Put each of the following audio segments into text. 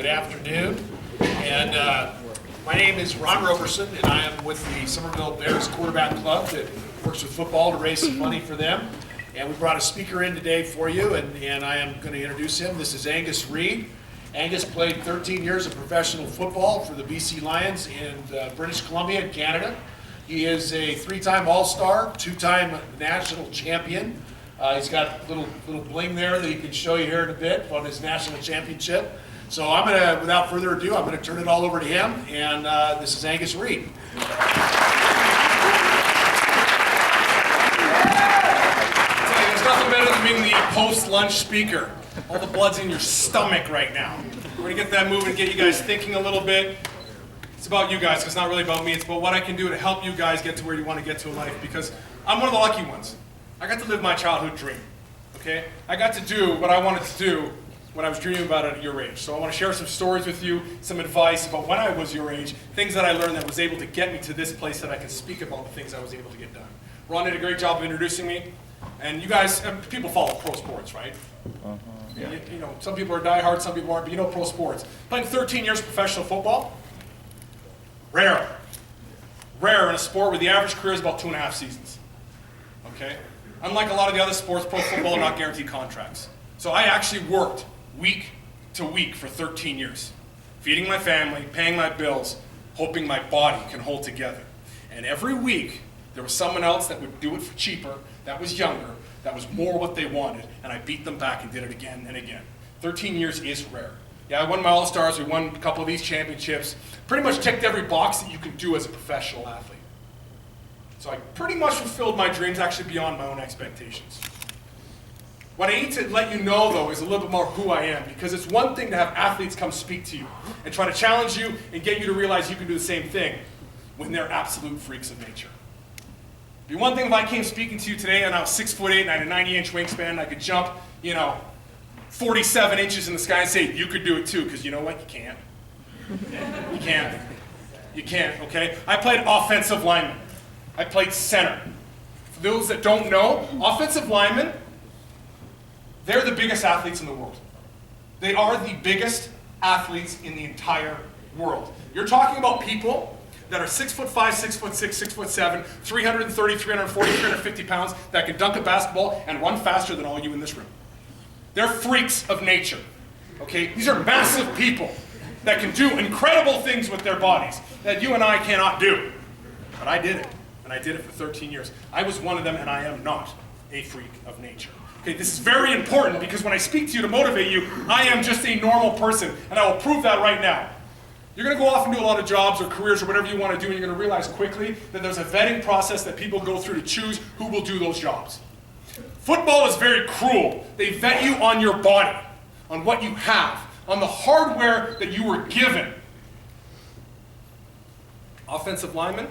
Good afternoon. And my name is Ron Roberson, and I am with the Summerville Bears Quarterback Club that works with football to raise some money for them. And we brought a speaker in today for you, and I am going to introduce him. This is Angus Reid. Angus played 13 years of professional football for the BC Lions in British Columbia in Canada. He is a 3-time All-Star, 2-time national champion. He's got a little bling there that he can show you here in a bit on his national championship. So I'm going to, without further ado, I'm going to turn it all over to him, and this is Angus Reid. There's nothing better than being the post-lunch speaker. All the blood's in your stomach right now. We're going to get that moving, get you guys thinking a little bit. It's about you guys, 'cause it's not really about me. It's about what I can do to help you guys get to where you want to get to in life, because I'm one of the lucky ones. I got to live my childhood dream, okay? I got to do what I wanted to do when I was dreaming about it at your age. So I want to share some stories with you, some advice about when I was your age, things that I learned that was able to get me to this place that I can speak about the things I was able to get done. Ron did a great job of introducing me, and you guys, people follow pro sports, right? Yeah. You know, some people are diehard, some people aren't, but you know pro sports. Playing 13 years of professional football, rare in a sport where the average career is about 2.5 seasons, okay? Unlike a lot of the other sports, pro football are not guaranteed contracts. So I actually worked week to week for 13 years, feeding my family, paying my bills, hoping my body can hold together. And every week, there was someone else that would do it for cheaper, that was younger, that was more what they wanted, and I beat them back and did it again and again. 13 years is rare. Yeah, I won my All-Stars, we won a couple of these championships, pretty much ticked every box that you can do as a professional athlete. So I pretty much fulfilled my dreams, actually beyond my own expectations. What I need to let you know, though, is a little bit more who I am, because it's one thing to have athletes come speak to you and try to challenge you and get you to realize you can do the same thing when they're absolute freaks of nature. It'd be one thing if I came speaking to you today and I was 6'8" and I had a 90-inch wingspan and I could jump, 47 inches in the sky and say, you could do it too, because you know what? You can't. You can't. You can't, okay? I played offensive lineman. I played center. For those that don't know, offensive linemen, they're the biggest athletes in the world. They are the biggest athletes in the entire world. You're talking about people that are 6'5", 6'6", 6'7", 330, 340, 350 pounds that can dunk a basketball and run faster than all you in this room. They're freaks of nature, okay? These are massive people that can do incredible things with their bodies that you and I cannot do. But I did it, and I did it for 13 years. I was one of them, and I am not a freak of nature. Okay, this is very important, because when I speak to you to motivate you, I am just a normal person, and I will prove that right now. You're going to go off and do a lot of jobs or careers or whatever you want to do, and you're going to realize quickly that there's a vetting process that people go through to choose who will do those jobs. Football is very cruel. They vet you on your body, on what you have, on the hardware that you were given. Offensive linemen,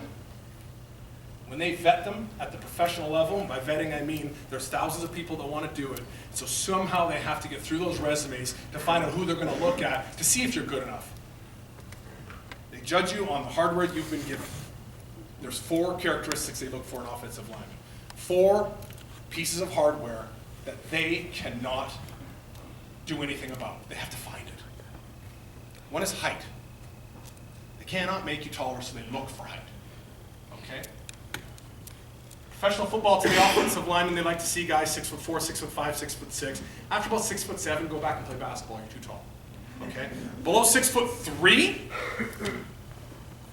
when they vet them at the professional level, and by vetting I mean there's thousands of people that want to do it, so somehow they have to get through those resumes to find out who they're going to look at to see if you're good enough. They judge you on the hardware you've been given. There's 4 characteristics they look for in offensive linemen. 4 pieces of hardware that they cannot do anything about. They have to find it. One is height. They cannot make you taller, so they look for height. Okay? Professional football, to the offensive linemen, they like to see guys 6'4", 6'5", 6'6". After about 6'7", go back and play basketball. You're too tall. Okay? Below 6'3",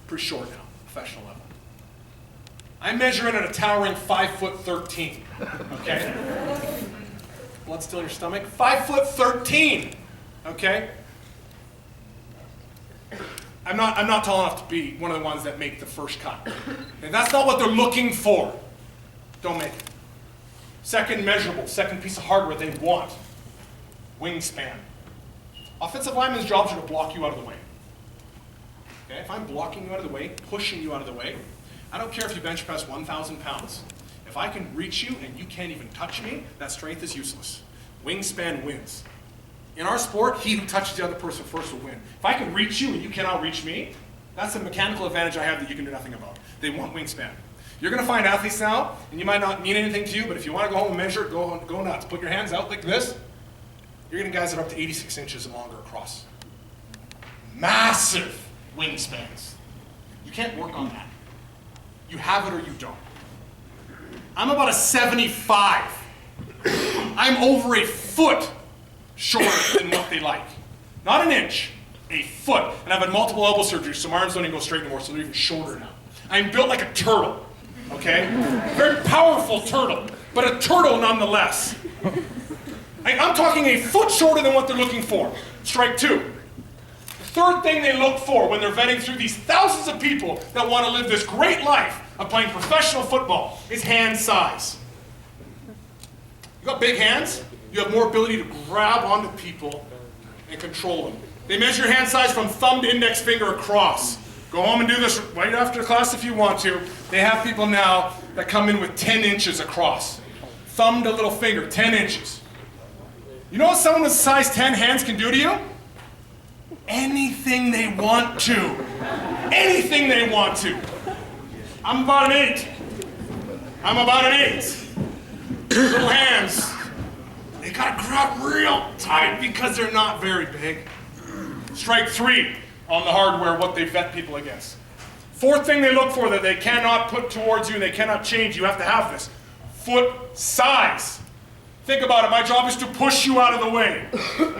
pretty short now, professional level. I measure in at a towering 5'13". Okay? Blood still in your stomach? 5'13". Okay? I'm not tall enough to be one of the ones that make the first cut. And that's not what they're looking for. Don't make it. Second measurable, second piece of hardware they want. Wingspan. Offensive linemen's jobs are to block you out of the way. Okay? If I'm blocking you out of the way, pushing you out of the way, I don't care if you bench press 1,000 pounds. If I can reach you and you can't even touch me, that strength is useless. Wingspan wins. In our sport, he who touches the other person first will win. If I can reach you and you cannot reach me, that's a mechanical advantage I have that you can do nothing about. They want wingspan. You're going to find athletes now, and you might not mean anything to you, but if you want to go home and measure it, go nuts. Put your hands out like this. You're getting guys that are up to 86 inches and longer across. massive wingspans. You can't work on that. You have it or you don't. I'm about a 75. I'm over a foot shorter than what they like. Not an inch, a foot. And I've had multiple elbow surgeries, so my arms don't even go straight anymore, so they're even shorter now. I'm built like a turtle, okay? Very powerful turtle, but a turtle nonetheless. I'm talking a foot shorter than what they're looking for. Strike two. The third thing they look for when they're vetting through these thousands of people that want to live this great life of playing professional football is hand size. You got big hands, you have more ability to grab onto people and control them. They measure your hand size from thumb to index finger across. Go home and do this right after class if you want to. They have people now that come in with 10 inches across. Thumb to little finger, 10 inches. You know what someone with size 10 hands can do to you? Anything they want to. Anything they want to. I'm about an 8. I'm about an 8. Little hands. They gotta grab real tight because they're not very big. Strike 3 on the hardware, what they vet people against. Fourth thing they look for that they cannot put towards you and they cannot change, you have to have this. Foot size. Think about it, my job is to push you out of the way.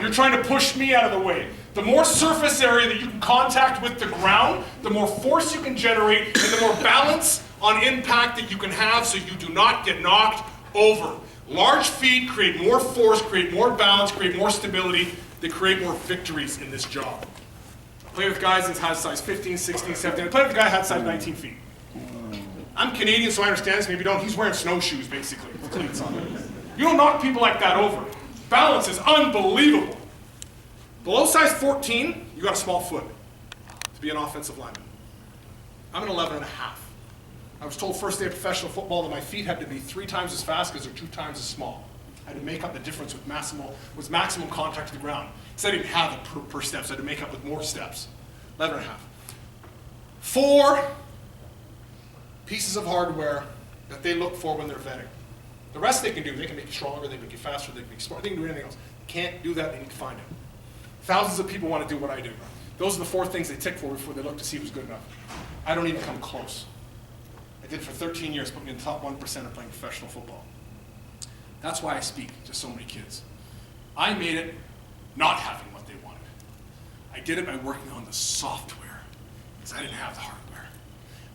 You're trying to push me out of the way. The more surface area that you can contact with the ground, the more force you can generate and the more balance on impact that you can have so you do not get knocked over. Large feet create more force, create more balance, create more stability. They create more victories in this job. I play with guys that have size 15, 16, 17. I played with a guy that had size 19 feet. I'm Canadian, so I understand this. Maybe you don't. He's wearing snowshoes, basically, with cleats on. You don't knock people like that over. Balance is unbelievable. Below size 14, you got a small foot to be an offensive lineman. I'm an 11 and a half. I was told first day of professional football that my feet had to be 3 times as fast because they're 2 times as small. I had to make up the difference with maximum contact to the ground. Because I didn't have it per steps, I had to make up with more steps. 11 and a half. 4 pieces of hardware that they look for when they're vetting. The rest they can do. They can make you stronger, they can make you faster, they can make you smarter, they can do anything else. Can't do that, they need to find it. Thousands of people want to do what I do. Those are the 4 things they tick for before they look to see who's good enough. I don't even come close. I did it for 13 years, put me in the top 1% of playing professional football. That's why I speak to so many kids. I made it not having what they wanted. I did it by working on the software, because I didn't have the hardware.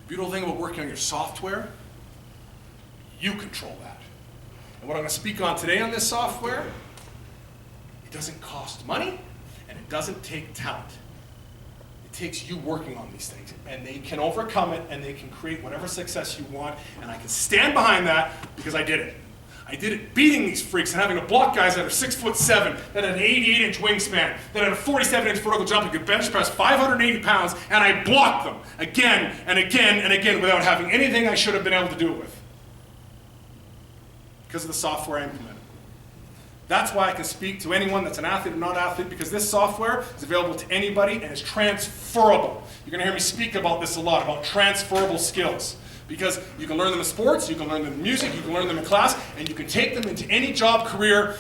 The beautiful thing about working on your software, you control that. And what I'm going to speak on today on this software, it doesn't cost money, and it doesn't take talent. It takes you working on these things, and they can overcome it, and they can create whatever success you want, and I can stand behind that because I did it. I did it beating these freaks and having to block guys that are 6'7", that had an 88-inch wingspan, that had a 47-inch vertical jump and could bench press 580 pounds, and I blocked them again and again and again without having anything I should have been able to do it with. Because of the software I implemented. That's why I can speak to anyone that's an athlete or not athlete, because this software is available to anybody and is transferable. You're going to hear me speak about this a lot, about transferable skills. Because you can learn them in sports, you can learn them in music, you can learn them in class, and you can take them into any job, career,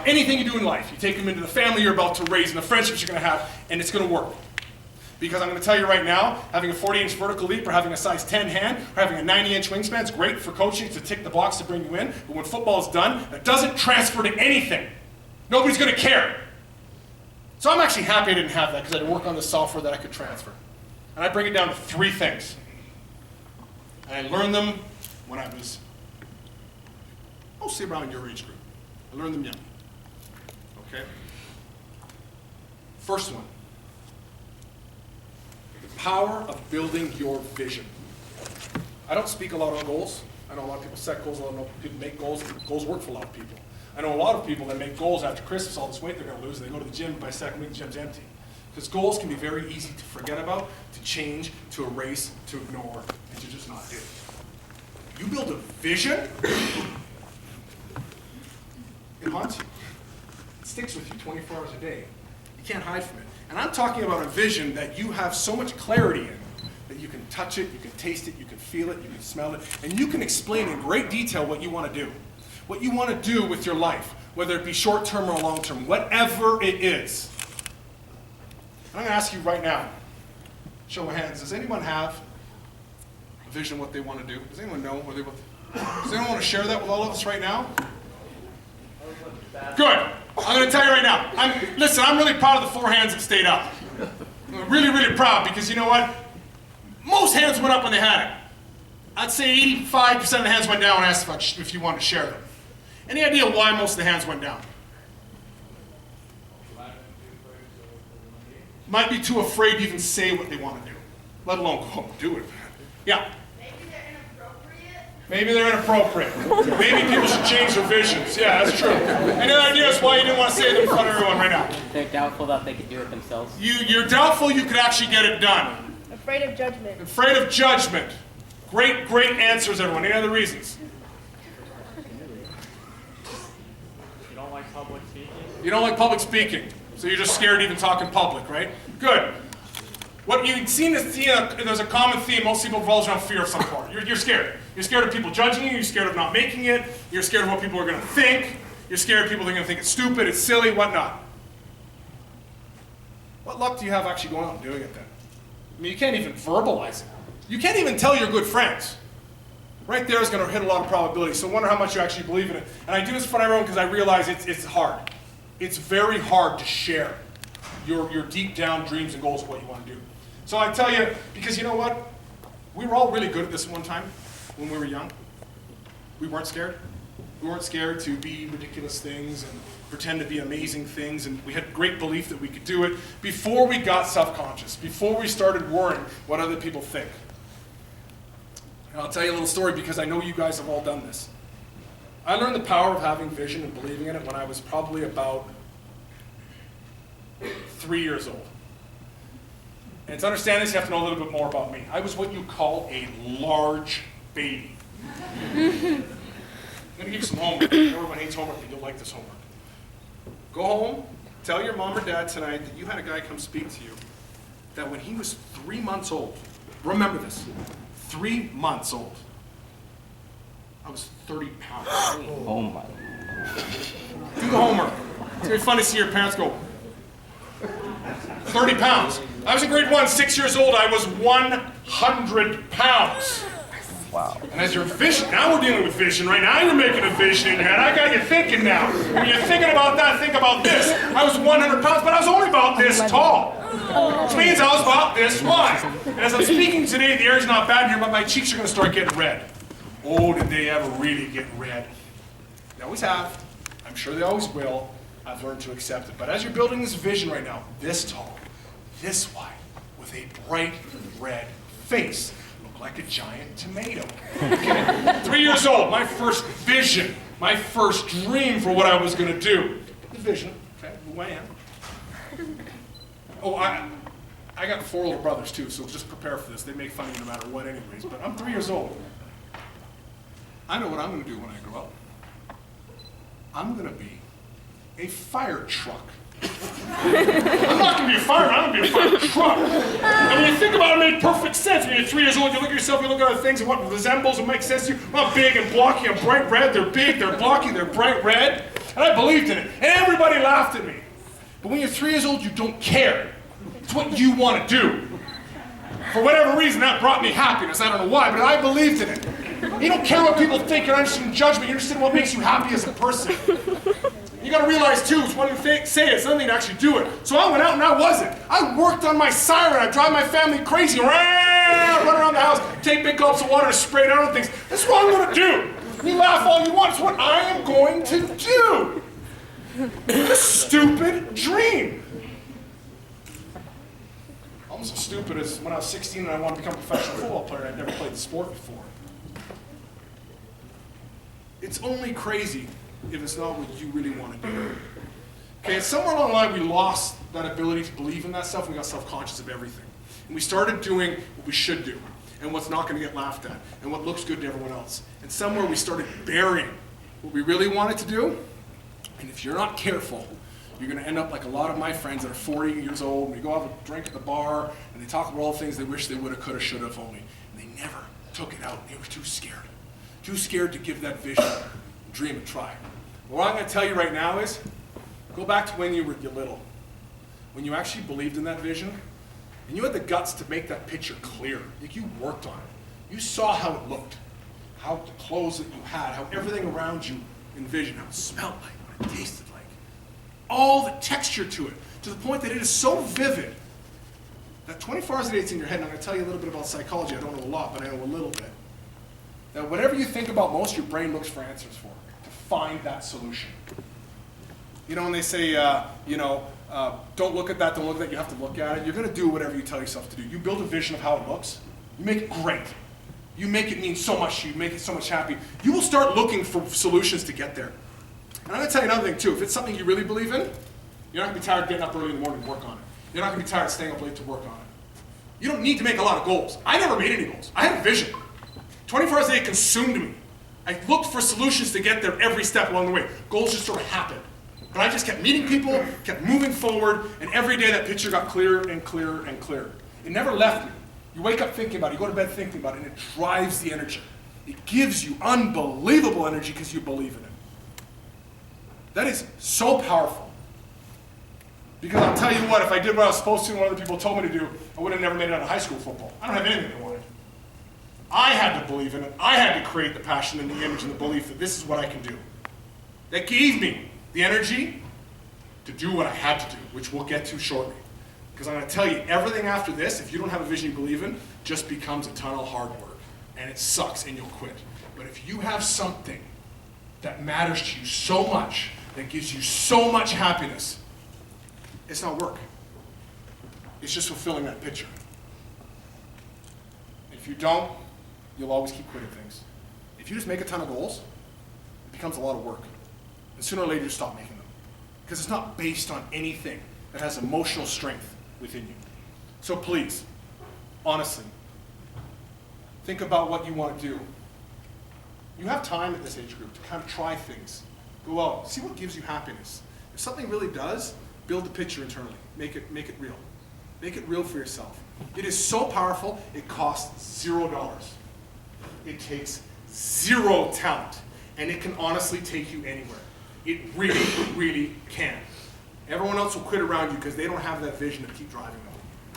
anything you do in life. You take them into the family you're about to raise and the friendships you're going to have, and it's going to work. Because I'm going to tell you right now, having a 40-inch vertical leap or having a size 10 hand or having a 90-inch wingspan is great for coaching to tick the box to bring you in, but when football is done, that doesn't transfer to anything. Nobody's going to care. So I'm actually happy I didn't have that because I had to work on the software that I could transfer. And I bring it down to 3 things. And I learned them when I was mostly around your age group. I learned them young. Okay? First one. The power of building your vision. I don't speak a lot on goals. I know a lot of people set goals, a lot of people make goals. Goals work for a lot of people. I know a lot of people that make goals after Christmas, all this weight they're going to lose, and they go to the gym, by second week the gym's empty. Because goals can be very easy to forget about, to change, to erase, to ignore, and to just not do. You build a vision, it haunts you. It sticks with you 24 hours a day. You can't hide from it. And I'm talking about a vision that you have so much clarity in that you can touch it, you can taste it, you can feel it, you can smell it, and you can explain in great detail what you want to do. What you want to do with your life, whether it be short-term or long-term, whatever it is. I'm going to ask you right now, show of hands, does anyone have a vision of what they want to do? Does anyone know what they want? Does anyone want to share that with all of us right now? Good. I'm going to tell you right now. Listen, I'm really proud of the 4 hands that stayed up. I'm really, really proud because you know what? Most hands went up when they had it. I'd say 85% of the hands went down when I asked if you wanted to share them. Any idea why most of the hands went down? Might be too afraid to even say what they want to do, let alone go home and do it. Yeah? Maybe they're inappropriate. Maybe people should change their visions. Yeah, that's true. Any other ideas why you didn't want to say it in front of everyone right now? They're doubtful that they could do it themselves. You're doubtful you could actually get it done. Afraid of judgment. Afraid of judgment. Great, great answers, everyone. Any other reasons? You don't like public speaking? You don't like public speaking, so you're just scared to even talk in public, right? Good. What you've seen is there's a common theme. Most people revolves around fear of some part. You're scared. You're scared of people judging you. You're scared of not making it. You're scared of what people are going to think. You're scared of people are going to think it's stupid, it's silly, whatnot. What luck do you have actually going out and doing it then? I mean, you can't even verbalize it. You can't even tell your good friends. Right there is going to hit a lot of probability, so I wonder how much you actually believe in it. And I do this for everyone because I realize it's hard. It's very hard to share your deep down dreams and goals of what you want to do. So I tell you, because you know what? We were all really good at this at one time when we were young. We weren't scared. We weren't scared to be ridiculous things and pretend to be amazing things, and we had great belief that we could do it before we got self-conscious, before we started worrying what other people think. And I'll tell you a little story because I know you guys have all done this. I learned the power of having vision and believing in it when I was probably about 3 years old. And to understand this, you have to know a little bit more about me. I was what you call a large baby. I'm going to give you some homework. Everyone hates homework, but you'll like this homework. Go home, tell your mom or dad tonight that you had a guy come speak to you, that when he was 3 months old, remember this, 3 months old, I was 30 pounds. Oh my. Do the homework. It's going to be fun to see your parents go, 30 pounds. I was in grade 1, 6 years old, I was 100 pounds. Wow. And as your vision, now we're dealing with vision, right? Now you're making a vision in your head. I got you thinking now. When you're thinking about that, think about this. I was 100 pounds, but I was only about this tall. Which means I was about this wide. And as I'm speaking today, the air's not bad here, but my cheeks are going to start getting red. Oh, did they ever really get red? They always have. I'm sure they always will. I've learned to accept it. But as you're building this vision right now, this tall, this wide, with a bright red face, look like a giant tomato. Okay? 3 years old, my first vision, my first dream for what I was going to do. The vision, okay, who I am. Oh, I got 4 older brothers too, so just prepare for this. They make fun of you no matter what anyways, but I'm 3 years old. I know what I'm going to do when I grow up. I'm going to be a fire truck. I'm not going to be a fireman, I'm going to be a fire truck. And when you think about it, it made perfect sense. When you're 3 years old, you look at yourself, you look at other things and what resembles and makes sense to you. Well, big and blocky and bright red. They're big, they're blocky, they're bright red. And I believed in it. And everybody laughed at me. But when you're 3 years old, you don't care. It's what you want to do. For whatever reason, that brought me happiness. I don't know why, but I believed in it. You don't care what people think. You're not interested in judgment. You're interested in what makes you happy as a person. You got to realize, too, it's one thing to say it, it's another thing to actually do it. So I went out and I wasn't. I worked on my siren. I drive my family crazy. Run around the house, take big gulps of water, spray down on things. That's what I'm going to do. You laugh all you want. It's what I am going to do. It's a stupid dream. Almost as stupid as when I was 16 and I wanted to become a professional football player and I'd never played the sport before. It's only crazy if it's not what you really want to do. Okay, somewhere along the line we lost that ability to believe in that stuff and we got self-conscious of everything. And we started doing what we should do and what's not going to get laughed at and what looks good to everyone else. And somewhere we started burying what we really wanted to do. And if you're not careful, you're going to end up like a lot of my friends that are 40 years old and they go have a drink at the bar and they talk about all the things they wish they would have, could have, should have only. And they never took it out. They were too scared. Too scared to give that vision, dream a try. What I'm going to tell you right now is, go back to when you were little. when you actually believed in that vision, and you had the guts to make that picture clear. Like you worked on it. You saw how it looked, how the clothes that you had, how everything around you envisioned, how it smelled like, what it tasted like. All the texture to it, to the point that it is so vivid that 24 hours a day it's in your head, and I'm going to tell you a little bit about psychology. I don't know a lot, but I know a little bit. That whatever you think about most, your brain looks for answers for, to find that solution. You know, when they say, don't look at that, don't look at that, you have to look at it. You're going to do whatever you tell yourself to do. You build a vision of how it looks. You make it great. You make it mean so much to you. You make it so much happy. You will start looking for solutions to get there. And I'm going to tell you another thing, too. If it's something you really believe in, you're not going to be tired of getting up early in the morning to work on it. You're not going to be tired of staying up late to work on it. You don't need to make a lot of goals. I never made any goals. I had a vision. 24 hours a day consumed me. I looked for solutions to get there every step along the way. Goals just sort of happened. But I just kept meeting people, kept moving forward, and every day that picture got clearer and clearer and clearer. It never left me. You wake up thinking about it, you go to bed thinking about it, and it drives the energy. It gives you unbelievable energy because you believe in it. That is so powerful. Because I'll tell you what, if I did what I was supposed to and what other people told me to do, I would have never made it out of high school football. I don't have anything I wanted. I had to believe in it. I had to create the passion and the image and the belief that this is what I can do. That gave me the energy to do what I had to do, which we'll get to shortly. Because I'm going to tell you, everything after this, if you don't have a vision you believe in, just becomes a ton of hard work. And it sucks and you'll quit. But if you have something that matters to you so much, that gives you so much happiness, it's not work. It's just fulfilling that picture. If you don't, you'll always keep quitting things. If you just make a ton of goals, it becomes a lot of work. And sooner or later you stop making them. Because it's not based on anything that has emotional strength within you. So please, honestly, think about what you want to do. You have time at this age group to kind of try things. Go out, see what gives you happiness. If something really does, build the picture internally. Make it real. Make it real for yourself. It is so powerful, it costs $0. It takes zero talent. And it can honestly take you anywhere. It really, really can. Everyone else will quit around you because they don't have that vision to keep driving them.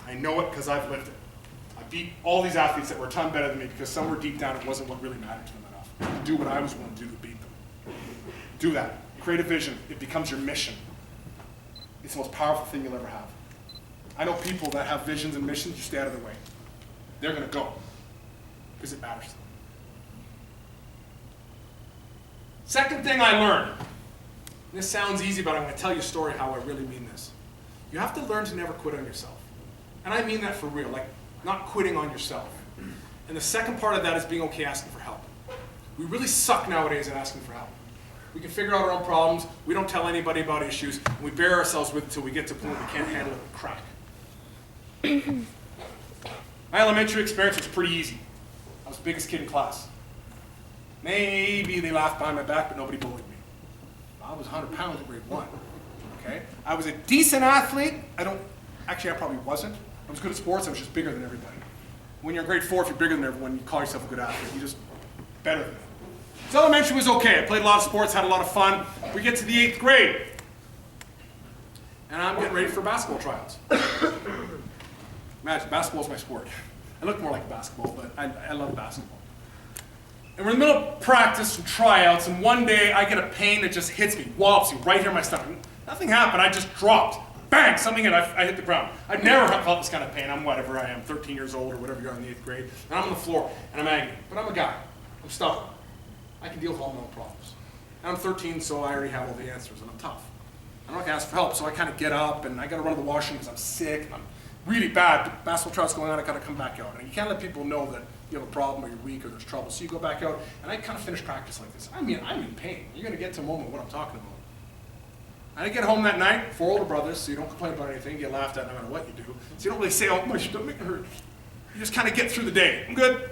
I know it because I've lived it. I beat all these athletes that were a ton better than me because somewhere deep down it wasn't what really mattered to them enough. Do what I was willing to do to beat them. Do that. Create a vision. It becomes your mission. It's the most powerful thing you'll ever have. I know people that have visions and missions, you stay out of their way. They're going to go because it matters to them. Second thing I learned. This sounds easy, but I'm going to tell you a story how I really mean this. You have to learn to never quit on yourself. And I mean that for real, like not quitting on yourself. And the second part of that is being okay asking for help. We really suck nowadays at asking for help. We can figure out our own problems, we don't tell anybody about issues, and we bear ourselves with it until we get to a point where we can't handle it and crack. My elementary experience was pretty easy. I was the biggest kid in class. Maybe they laughed behind my back, but nobody bullied me. I was 100 pounds at grade 1, okay? I was a decent athlete. I probably wasn't. I was good at sports, I was just bigger than everybody. When you're in grade 4, if you're bigger than everyone, you call yourself a good athlete. You're just better than them. So elementary was okay. I played a lot of sports, had a lot of fun. We get to the 8th grade. And I'm getting ready for basketball tryouts. Imagine, basketball's my sport. I look more like a basketball, but I love basketball. And we're in the middle of practice and tryouts, and one day I get a pain that just hits me, wallops me right here in my stomach. Nothing happened, I just dropped. Bang, something hit, I hit the ground. I've never felt this kind of pain. I'm whatever I am, 13 years old or whatever you are in the 8th grade. And I'm on the floor, and I'm angry. But I'm a guy. I'm stubborn. I can deal with all my own problems. And I'm 13, so I already have all the answers, and I'm tough. I don't like to ask for help, so I kind of get up, and I got to run to the washroom because I'm sick, and I'm really bad. Basketball trials going on, I got to come back out. And you can't let people know that you have a problem or you're weak or there's trouble. So you go back out, and I kind of finish practice like this. I mean, I'm in pain. You're going to get to a moment of what I'm talking about. And I get home that night, 4 older brothers, so you don't complain about anything, you get laughed at no matter what you do. So you don't really say, oh, my stomach hurt. You just kind of get through the day. I'm good.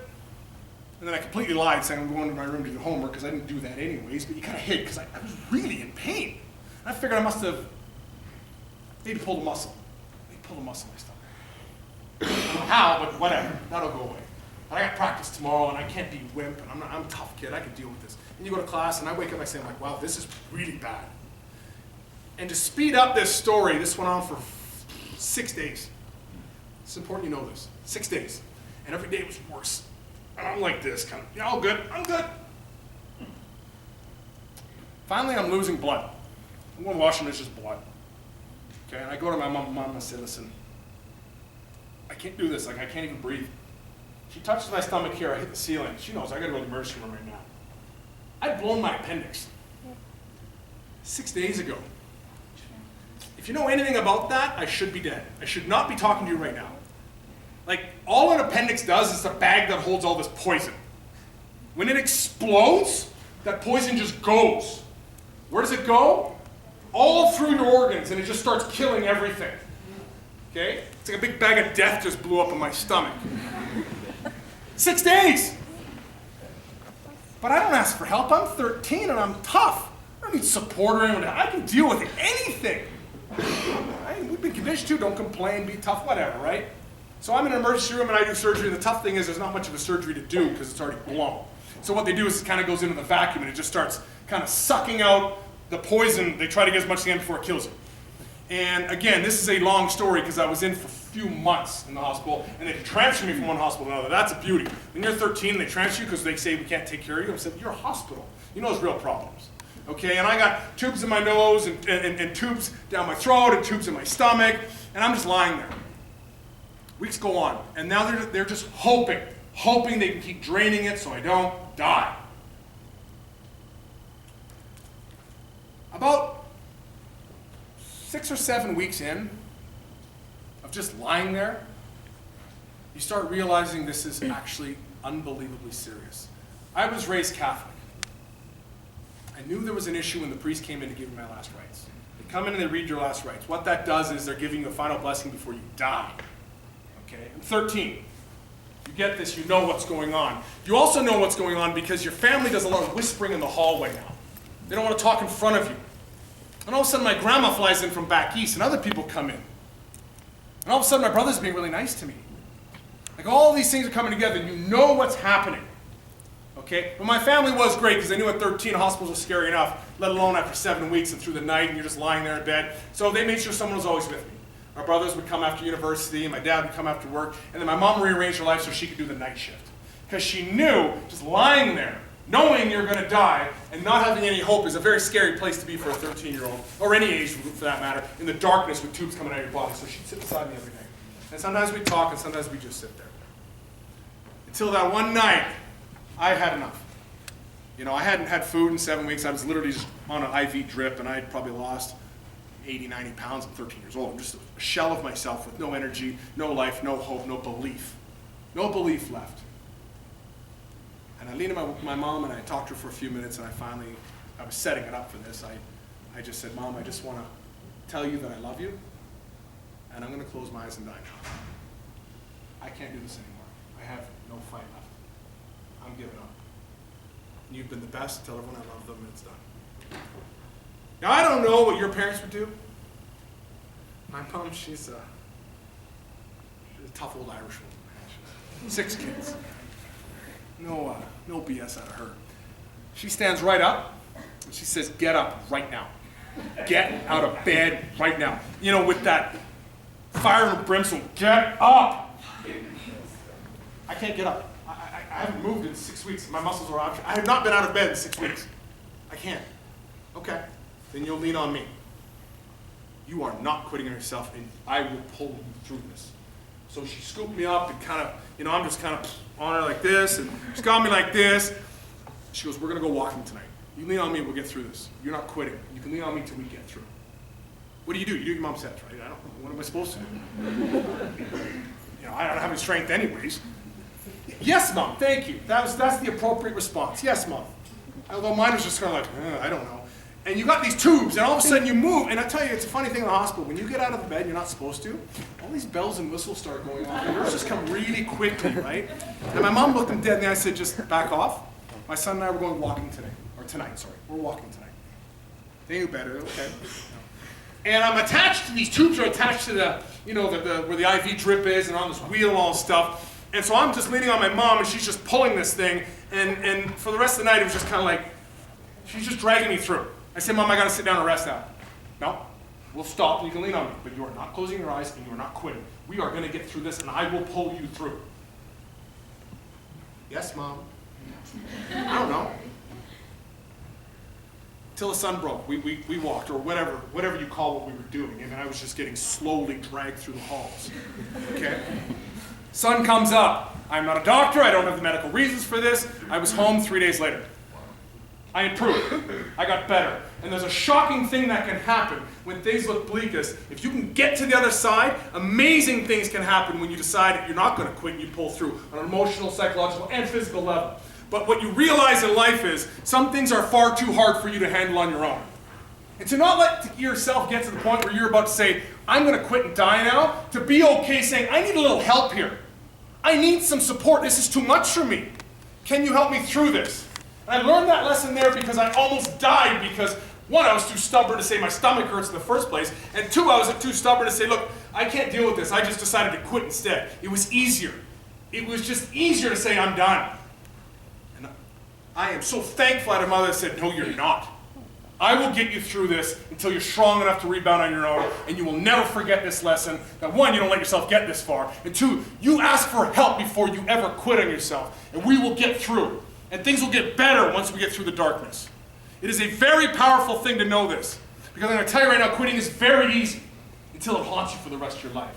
And then I completely lied saying I'm going to my room to do homework because I didn't do that anyways, but you kind of hid because I was really in pain. And I figured I must have maybe pulled a muscle. Maybe pulled a muscle in my stomach. I don't know how, but whatever. That'll go away. But I got practice tomorrow, and I can't be wimp, and I'm a tough kid. I can deal with this. And you go to class, and I wake up, I say, I'm like, wow, this is really bad. And to speed up this story, this went on for 6 days. It's important you know this. 6 days. And every day was worse. And I'm like this, kind of, yeah, all good, I'm good. Finally, I'm losing blood. I'm going to wash and there's just blood. Okay, and I go to my mom and I say, listen, I can't do this, like I can't even breathe. She touches my stomach here, I hit the ceiling. She knows I gotta go to the emergency room right now. I'd blown my appendix 6 days ago. If you know anything about that, I should be dead. I should not be talking to you right now. Like, all an appendix does is a bag that holds all this poison. When it explodes, that poison just goes. Where does it go? All through your organs, and it just starts killing everything. Okay? It's like a big bag of death just blew up in my stomach. 6 days! But I don't ask for help. I'm 13 and I'm tough. I don't need support or anyone. I can deal with anything. We've been conditioned to, don't complain, be tough, whatever, right? So I'm in an emergency room and I do surgery. The tough thing is there's not much of a surgery to do because it's already blown. So what they do is it kind of goes into the vacuum and it just starts kind of sucking out the poison. They try to get as much as they can before it kills you. And again, this is a long story because I was in for a few months in the hospital and they transfer me from one hospital to another. That's a beauty. When you're 13, they transfer you because they say we can't take care of you. I said, you're a hospital. You know there's real problems. Okay, and I got tubes in my nose and tubes down my throat and tubes in my stomach, and I'm just lying there. Weeks go on, and now they're just hoping they can keep draining it so I don't die. About 6 or 7 weeks in of just lying there, you start realizing this is actually unbelievably serious. I was raised Catholic. I knew there was an issue when the priest came in to give me my last rites. They come in and they read your last rites. What that does is they're giving you a final blessing before you die. Okay? I'm 13. You get this, you know what's going on. You also know what's going on because your family does a lot of whispering in the hallway now. They don't want to talk in front of you. And all of a sudden my grandma flies in from back east and other people come in. And all of a sudden my brother's being really nice to me. Like all these things are coming together and you know what's happening. Okay? But my family was great because I knew at 13 hospitals were scary enough, let alone after 7 weeks and through the night and you're just lying there in bed. So they made sure someone was always with me. My brothers would come after university and my dad would come after work. And then my mom rearranged her life so she could do the night shift. Because she knew just lying there, knowing you're going to die and not having any hope is a very scary place to be for a 13-year-old, or any age for that matter, in the darkness with tubes coming out of your body. So she'd sit beside me every day. And sometimes we'd talk and sometimes we'd just sit there. Until that one night, I had enough. You know, I hadn't had food in 7 weeks. I was literally just on an IV drip, and I had probably lost 80, 90 pounds. I'm 13 years old. I'm just a shell of myself with no energy, no life, no hope, no belief. No belief left. And I leaned to my mom, and I talked to her for a few minutes, and I was setting it up for this. I just said, Mom, I just want to tell you that I love you, and I'm going to close my eyes and die now. I can't do this anymore. I have no fight left. I'm giving up. You've been the best. Tell everyone I love them and it's done. Now, I don't know what your parents would do. My mom, she's a tough old Irish woman. 6 kids. No BS out of her. She stands right up and she says, get up right now. Get out of bed right now. You know, with that fire and brimstone, get up. I can't get up. I haven't moved in 6 weeks. My muscles are out. I have not been out of bed in 6 weeks. I can't. Okay, then you'll lean on me. You are not quitting on yourself, and I will pull you through this. So she scooped me up and kind of, you know, I'm just kind of on her like this, and she's got me like this. She goes, we're going to go walking tonight. You lean on me, we'll get through this. You're not quitting. You can lean on me till we get through. What do? You do what your mom says, right? I don't know. What am I supposed to do? You know, I don't have any strength anyways. Yes, Mom, thank you. That's the appropriate response. Yes, Mom. Although mine was just kind of like, I don't know. And you got these tubes, and all of a sudden you move, and I tell you, it's a funny thing in the hospital. When you get out of the bed, you're not supposed to, all these bells and whistles start going off, and yours just come really quickly, right? And my mom looked them dead in the eye and said, just back off. My son and I were going walking today, or tonight, sorry. We're walking tonight. They knew better, okay. And I'm attached to, these tubes are attached to the, you know, where the IV drip is, and on this wheel and all this stuff. And so I'm just leaning on my mom, and she's just pulling this thing, and for the rest of the night, it was just kind of like, she's just dragging me through. I said, Mom, I got to sit down and rest now. No, We'll stop and you can lean on me, but you are not closing your eyes and you are not quitting. We are going to get through this and I will pull you through. Yes, Mom. I don't know. Till the sun broke, we walked, or whatever you call what we were doing, and then I was just getting slowly dragged through the halls. Okay? Sun comes up. I'm not a doctor, I don't have the medical reasons for this. I was home 3 days later. I improved. I got better. And there's a shocking thing that can happen when things look bleakest. If you can get to the other side, amazing things can happen when you decide that you're not going to quit and you pull through on an emotional, psychological, and physical level. But what you realize in life is some things are far too hard for you to handle on your own. And to not let yourself get to the point where you're about to say, I'm going to quit and die now, to be okay saying, I need a little help here. I need some support. This is too much for me. Can you help me through this? And I learned that lesson there because I almost died because, one, I was too stubborn to say my stomach hurts in the first place, and two, I was too stubborn to say, look, I can't deal with this. I just decided to quit instead. It was easier. It was just easier to say, I'm done. And I am so thankful I had a mother that said, no, you're not. I will get you through this until you're strong enough to rebound on your own, and you will never forget this lesson. That one, you don't let yourself get this far, and two, you ask for help before you ever quit on yourself, and we will get through. And things will get better once we get through the darkness. It is a very powerful thing to know this, because I'm going to tell you right now, quitting is very easy until it haunts you for the rest of your life.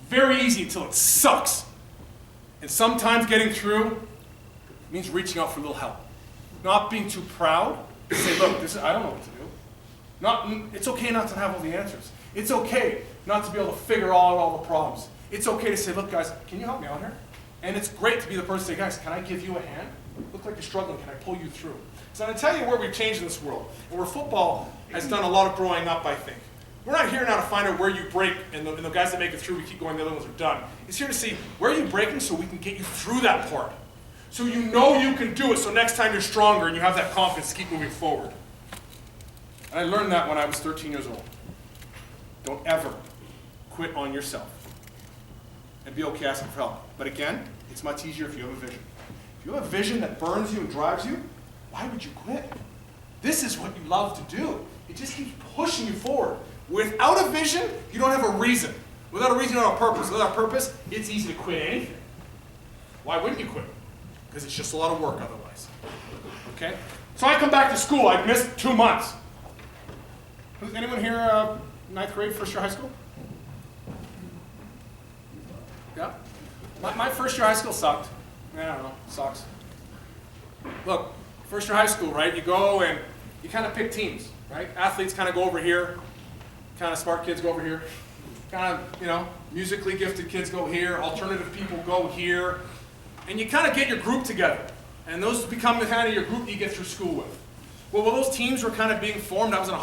Very easy until it sucks. And sometimes getting through means reaching out for a little help. Not being too proud to say, look, I don't know what to do. It's okay not to have all the answers. It's okay not to be able to figure out all the problems. It's okay to say, look, guys, can you help me out here? And it's great to be the person to say, guys, can I give you a hand? Look like you're struggling, can I pull you through? So I'm going to tell you where we've changed in this world, and where football has done a lot of growing up, I think. We're not here now to find out where you break, and the guys that make it through, we keep going, the other ones are done. It's here to see, where are you breaking so we can get you through that part? So you know you can do it, so next time you're stronger and you have that confidence to keep moving forward. And I learned that when I was 13 years old. Don't ever quit on yourself. And be okay asking for help. But again, it's much easier if you have a vision. If you have a vision that burns you and drives you, why would you quit? This is what you love to do. It just keeps pushing you forward. Without a vision, you don't have a reason. Without a reason, you don't have a purpose. Without a purpose, it's easy to quit anything. Why wouldn't you quit? Because it's just a lot of work otherwise. Okay? So I come back to school. I missed 2 months. Anyone here ninth grade, first year high school? Yeah? My first year high school sucked. I don't know, sucks. Look, first year high school, right? You go and you kind of pick teams, right? Athletes kind of go over here. Kind of smart kids go over here. Kind of, musically gifted kids go here. Alternative people go here. And you kind of get your group together. And those become the kind of your group you get through school with. Well, while those teams were kind of being formed, I was in a